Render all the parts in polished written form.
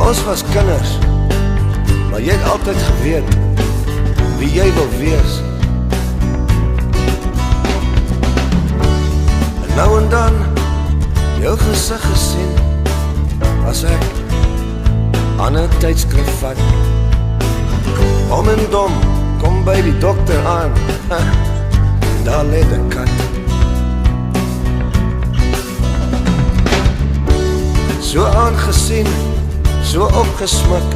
Ons was kinders, maar jy het altyd geweet wie jy wil wees. En nou en dan jou gesig gesien, as ek aan 'n tydskrif vat. Om en dom, kom by die dokter aan, en daar lê die kat. So aangesien, so opgesmik,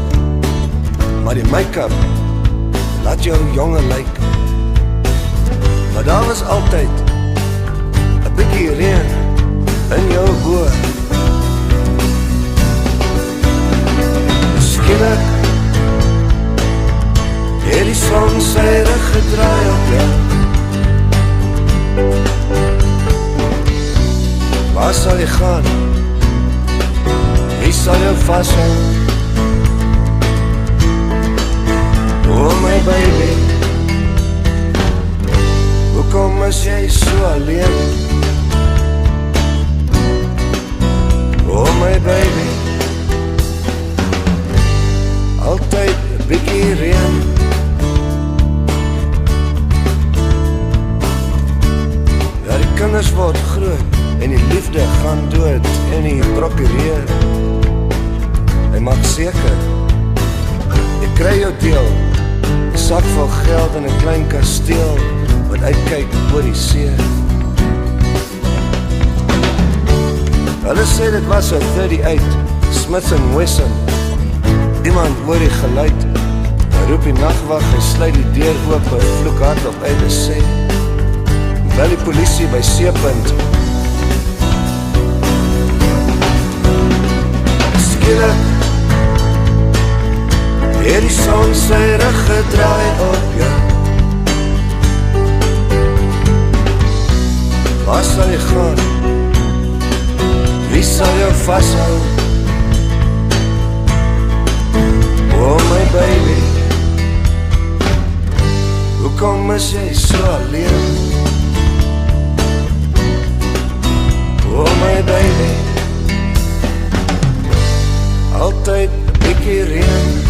maar die make-up laat jou jonger lyk. Maar daar was altyd 'n bietjie reën in jou oë. Skielik het die son sy rug gedraai op jou. Waar sal jy gaan? Wie sal jou vashou? Oh my baby, hoekom is jy so alleen? Oh my baby, altyd 'n bietjie reën. Ja, die kinders word groot en die liefde gaan dood en die prokureur. Hy maak seker, jy kry jou deel, 'n sak vol geld en 'n klein kasteel wat uitkyk oor die see. Hulle sê dit was 'n 38 Smith & Wesson. Iemand hoor die geluid, hy roep die nagwag, hy sluit die deur oop, hy vloek hardop uit en sê, bel die polisie by C-punt. Skielik het die son sy rug gedraai op jou. Waar sal jy gaan? Wie sal jou vashou? Oh my baby, hoekom is jy so alleen? Oh my baby, altyd 'n bietjie reën.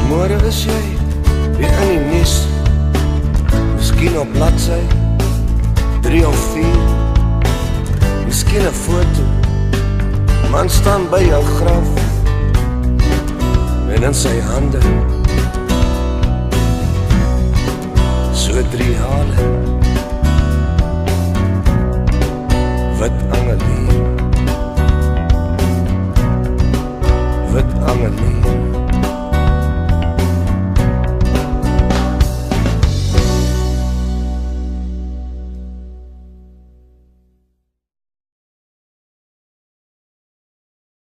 Môre is jy weer in die nuus, miskien op bladsy 3 of 4, miskien 'n foto, man staan by jou graf, en in sy hande so 3 hale.